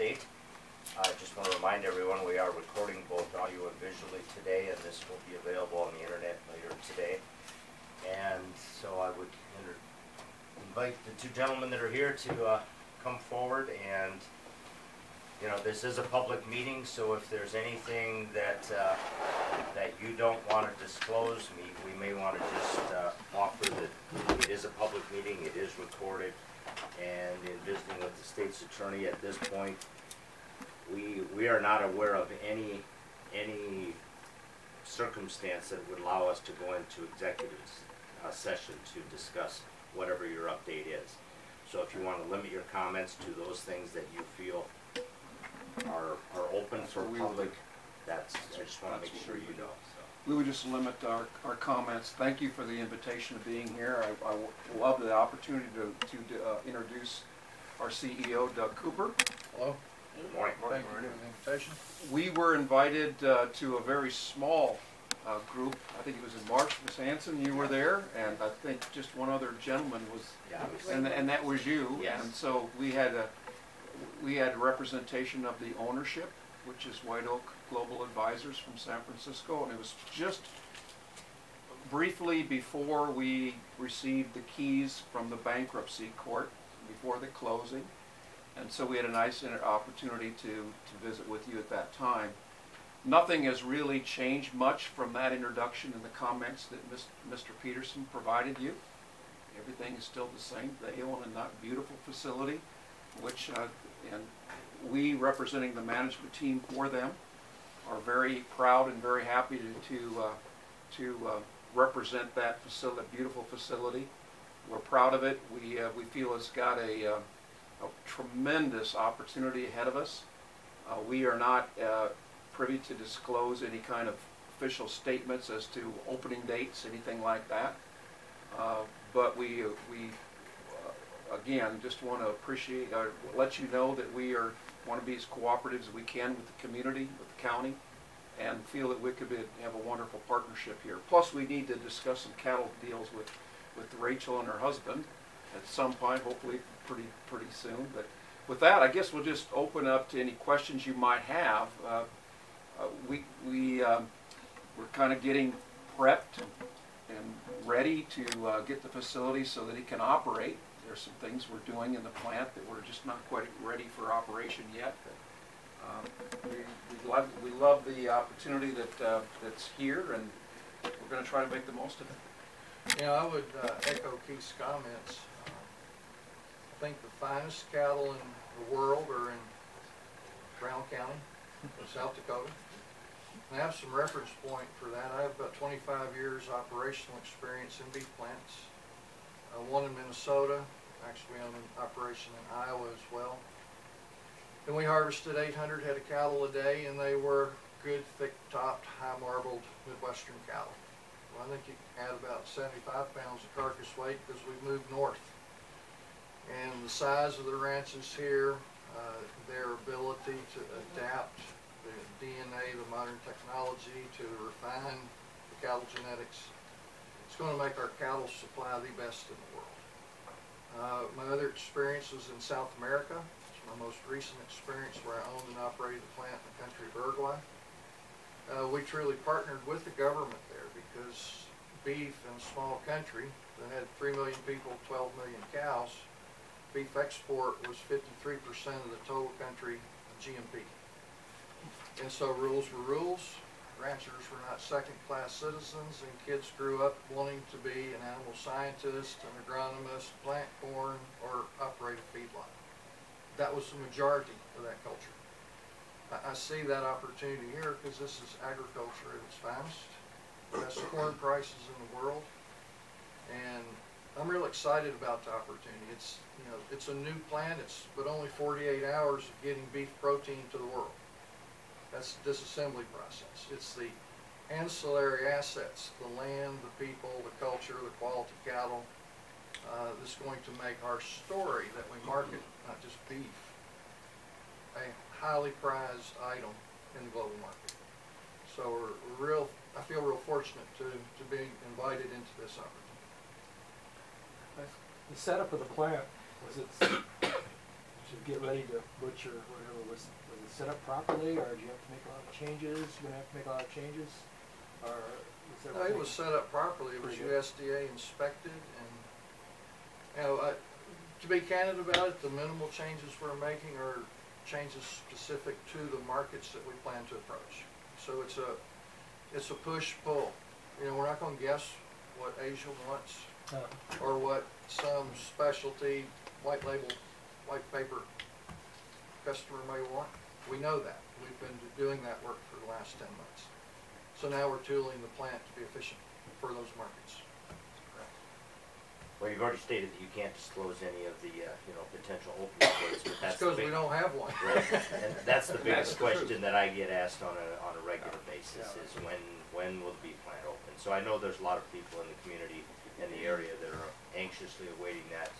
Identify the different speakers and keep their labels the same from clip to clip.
Speaker 1: update. I just want to remind everyone we are recording both audio and visually today, and this will be available on the internet later today. And so I would invite the two gentlemen that are here to come forward. And you know, this is a public meeting, so if there's anything that that you don't want to disclose, we may want to just offer that it is a public meeting, it is recorded, and in visiting with the state's attorney at this point, we are not aware of any circumstance that would allow us to go into executive session to discuss whatever your update is. So if you want to limit your comments to those things that you feel are open for public, I just want to make sure you know. So.
Speaker 2: We would just limit our comments. Thank you for the invitation of being here. I love the opportunity to introduce our CEO, Doug Cooper.
Speaker 3: Hello.
Speaker 1: Good morning.
Speaker 3: Thank you for the invitation.
Speaker 2: We were invited to a very small group. I think it was in March. Ms. Hanson, you were there, and I think just one other gentleman was, and that was you.
Speaker 1: Yes.
Speaker 2: And so we had a representation of the ownership, which is White Oak Global Advisors from San Francisco, and it was just briefly before we received the keys from the bankruptcy court, before the closing. And so we had a nice opportunity to visit with you at that time. Nothing has really changed much from that introduction and the comments that Mr. Peterson provided you. Everything is still the same. They own a beautiful facility, which and we, representing the management team for them, are very proud and very happy to represent that facility, that beautiful facility. We're proud of it. We feel it's got a tremendous opportunity ahead of us. We are not privy to disclose any kind of official statements as to opening dates, anything like that. But we again, just want to let you know that we want to be as cooperative as we can with the community, with the county, and feel that we could have a wonderful partnership here. Plus, we need to discuss some cattle deals with Rachel and her husband at some point, hopefully pretty soon. But with that, I guess we'll just open up to any questions you might have. We're kind of getting prepped and ready to get the facility so that it can operate. There's some things we're doing in the plant that we're just not quite ready for operation yet. We love the opportunity that's here, and we're going to try to make the most of it.
Speaker 3: Yeah, I would echo Keith's comments. I think the finest cattle in the world are in Brown County, South Dakota. And I have some reference point for that. I have about 25 years operational experience in beef plants. One in Minnesota, actually I'm in operation in Iowa as well. And we harvested 800 head of cattle a day, and they were good, thick-topped, high-marbled Midwestern cattle. Well, I think you can add about 75 pounds of carcass weight because we've moved north. And the size of the ranches here, their ability to adapt the DNA, the modern technology, to refine the cattle genetics, it's going to make our cattle supply the best in the world. My other experience was in South America. It's my most recent experience where I owned and operated a plant in the country of Uruguay. We truly partnered with the government there because beef in a small country that had 3 million people, 12 million cows, beef export was 53% of the total country GMP. And so rules were rules. Ranchers were not second-class citizens, and kids grew up wanting to be an animal scientist, an agronomist, plant corn, or operate a feedlot. That was the majority of that culture. I see that opportunity here because this is agriculture at its finest, best corn prices in the world, and I'm real excited about the opportunity. It's a new plant, but only 48 hours of getting beef protein to the world. That's the disassembly process. It's the ancillary assets, the land, the people, the culture, the quality cattle, that's going to make our story that we market, not just beef, a highly prized item in the global market. So I feel real fortunate to be invited into this opportunity.
Speaker 4: The setup of the plant, was it get ready to butcher whatever, was it set up properly, or do you have to make a lot of changes? You gonna have to make a lot of changes, or was
Speaker 3: No,
Speaker 4: everything?
Speaker 3: it was set up properly. It was
Speaker 4: Pretty good.
Speaker 3: USDA inspected, and, you know, to be candid about it, the minimal changes we're making are changes specific to the markets that we plan to approach. So it's a push-pull. You know, we're not gonna guess what Asia wants, or what some specialty white label, white paper customer may want. We know that. We've been doing that work for the last 10 months. So now we're tooling the plant to be efficient for those markets.
Speaker 1: Well, you've already stated that you can't disclose any of the, potential opioids, but
Speaker 3: It's
Speaker 1: that's
Speaker 3: because
Speaker 1: the
Speaker 3: we
Speaker 1: big,
Speaker 3: don't have one.
Speaker 1: right, and that's the biggest
Speaker 2: That's the truth.
Speaker 1: question that I get asked on a regular basis is when will the beef plant open? So I know there's a lot of people in the community in the area that are anxiously awaiting that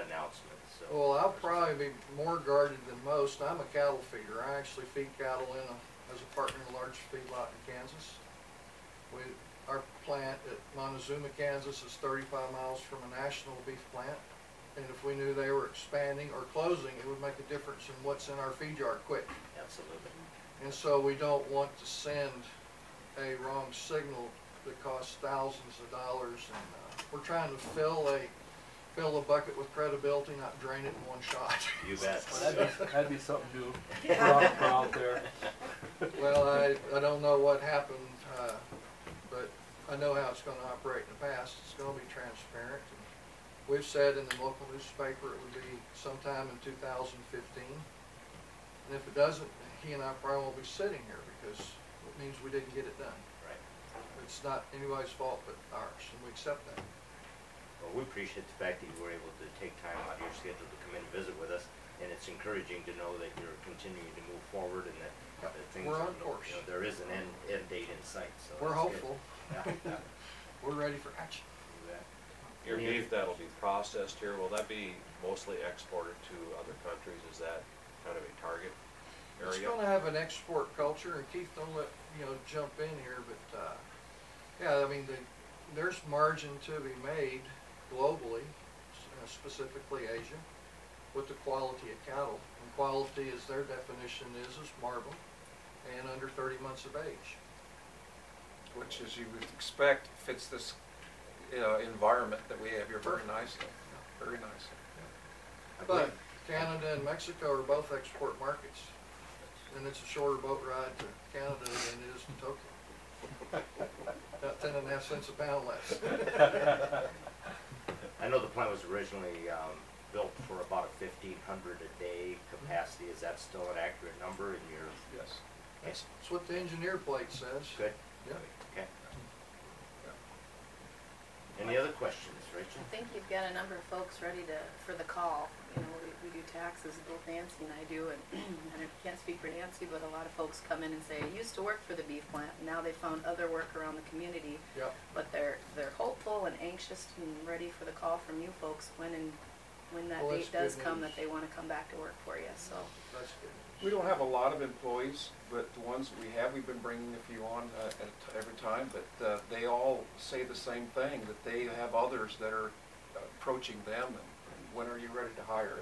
Speaker 1: announcement, so.
Speaker 3: Well, I'll probably be more guarded than most. I'm a cattle feeder. I actually feed cattle as a partner in a large feedlot in Kansas. Our plant at Montezuma, Kansas is 35 miles from a national beef plant. And if we knew they were expanding or closing, it would make a difference in what's in our feed yard quick.
Speaker 1: Absolutely.
Speaker 3: And so we don't want to send a wrong signal that costs thousands of dollars. And we're trying to fill a bucket with credibility, not drain it in one shot.
Speaker 1: You bet.
Speaker 4: Well, that'd be something new for out there.
Speaker 3: Well, I don't know what happened, but I know how it's going to operate in the past. It's going to be transparent. And we've said in the local newspaper it would be sometime in 2015. And if it doesn't, he and I probably won't be sitting here because it means we didn't get it done.
Speaker 1: Right.
Speaker 3: It's not anybody's fault but ours, and we accept that.
Speaker 1: Well, we appreciate the fact that you were able to take time out of your schedule to come in and visit with us, and it's encouraging to know that you're continuing to move forward and that things
Speaker 3: We're
Speaker 1: are,
Speaker 3: on course.
Speaker 1: there is an end date in sight, so.
Speaker 3: We're
Speaker 1: that's good.
Speaker 3: hopeful.
Speaker 1: Yeah.
Speaker 3: We're ready for action.
Speaker 1: You bet.
Speaker 5: Your
Speaker 1: Any
Speaker 5: beef that'll be processed here, will that be mostly exported to other countries? Is that kind of a target
Speaker 3: It's
Speaker 5: area?
Speaker 3: going to have an export culture, and Keith, don't let jump in here, but yeah, I mean there's margin to be made globally, specifically Asia, with the quality of cattle. And quality, as their definition is marble and under 30 months of age.
Speaker 2: Which, as you would expect, fits this environment that we have here very nicely. Very nicely.
Speaker 1: I
Speaker 3: But
Speaker 1: believe-
Speaker 3: Canada and Mexico are both export markets, and it's a shorter boat ride to Canada than it is to Tokyo. About 10.5 cents a pound less.
Speaker 1: I know the plant was originally built for about a 1,500 a day capacity. Is that still an accurate number in your?
Speaker 2: Yes.
Speaker 3: That's what the engineer plate says.
Speaker 1: Good.
Speaker 3: Yeah.
Speaker 1: Okay. Any other questions, Rachel?
Speaker 6: I think you've got a number of folks ready for the call. You know, we do taxes, both Nancy and I do, and I can't speak for Nancy, but a lot of folks come in and say, I used to work for the beef plant, and now they found other work around the community.
Speaker 3: Yep.
Speaker 6: But they're hopeful and anxious and ready for the call from you folks when that
Speaker 3: Well,
Speaker 6: date
Speaker 3: that's
Speaker 6: does
Speaker 3: good
Speaker 6: come
Speaker 3: news.
Speaker 6: that they want to come back to work for you. So
Speaker 3: That's good.
Speaker 2: We don't have a lot of employees, but the ones that we have, we've been bringing a few on every time, but they all say the same thing, that they have others that are approaching them, and when are you ready to hire?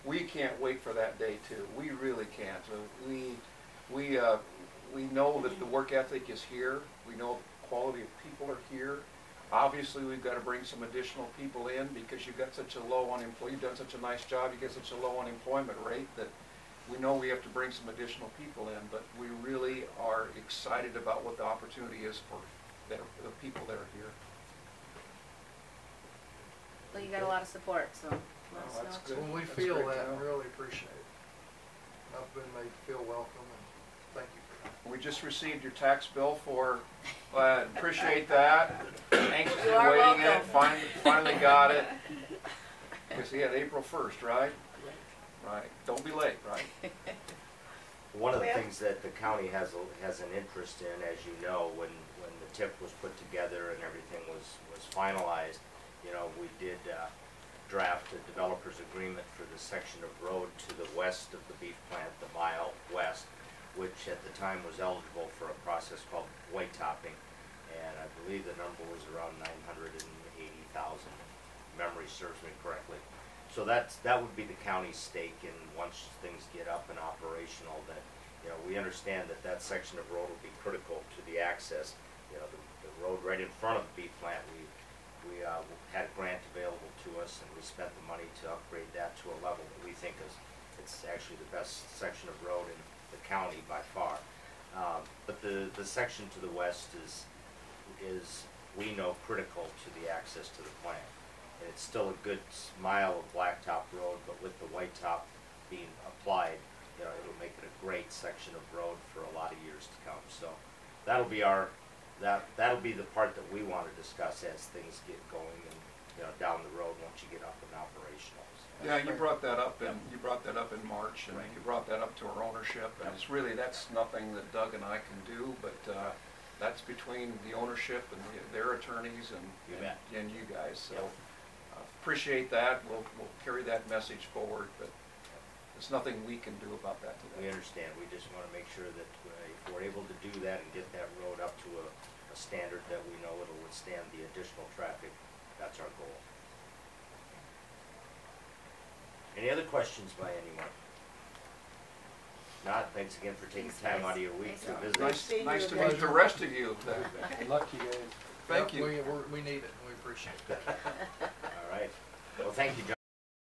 Speaker 2: We can't wait for that day too. We really can't. We know that the work ethic is here. We know the quality of people are here. Obviously, we've got to bring some additional people in because you've got such a low unemployment. You've done such a nice job. You get such a low unemployment rate that we know we have to bring some additional people in. But we really are excited about what the opportunity is for the people that are here.
Speaker 6: well, you got a lot of support, so let us
Speaker 2: that's
Speaker 6: know.
Speaker 2: good.
Speaker 3: Well, we
Speaker 2: That's
Speaker 3: feel
Speaker 2: great to
Speaker 3: that and
Speaker 2: know.
Speaker 3: really appreciate it. I've been made to feel welcome, and thank you for that.
Speaker 2: We just received your tax bill for, appreciate that. Anxiously
Speaker 6: You are
Speaker 2: waiting it,
Speaker 6: welcome.
Speaker 2: finally got it. Because he had April 1st, right? Right. Don't be late, right?
Speaker 1: One of the
Speaker 6: Well-
Speaker 1: things that the county has an interest in, as you know, when the TIP was put together and everything was finalized, we did draft a developer's agreement for the section of road to the west of the beef plant, the mile west, which at the time was eligible for a process called white topping, and I believe the number was around 980,000, if memory serves me correctly. So that would be the county's stake in once things get up and operational, that, you know, we understand that that section of road will be critical to the access. You know, the road right in front of the beef plant, we had a grant available to us, and we spent the money to upgrade that to a level that we think it's actually the best section of road in the county by far. But the section to the west is, we know, critical to the access to the plant. And it's still a good mile of blacktop road, but with the white top being applied, you know, it'll make it a great section of road for a lot of years to come. So that'll be that'll be the part that we want to discuss as things get going and, you know, down the road once you get up and operational. So
Speaker 2: Yeah, you brought that up in March, and
Speaker 1: Right.
Speaker 2: you brought that up to our ownership, and it's really, that's nothing that Doug and I can do, but that's between the ownership and their attorneys
Speaker 1: You bet.
Speaker 2: and you guys, so
Speaker 1: Yep.
Speaker 2: appreciate that. We'll carry that message forward, but there's nothing we can do about that
Speaker 1: we
Speaker 2: today.
Speaker 1: understand. We just want to make sure that if we're able to do that and get that road up to a standard that we know it'll withstand the additional traffic, that's our goal. Any other questions by anyone? Not, thanks again for taking
Speaker 6: Thanks,
Speaker 1: time
Speaker 6: guys.
Speaker 1: out of your week
Speaker 6: Thanks,
Speaker 1: to
Speaker 6: Al.
Speaker 1: visit.
Speaker 2: Nice to
Speaker 3: guys.
Speaker 2: meet the rest of you.
Speaker 4: Good luck, you guys.
Speaker 2: Thank
Speaker 3: Yeah,
Speaker 2: you.
Speaker 3: We need it, and we appreciate it.
Speaker 1: All right. Well, thank you, John.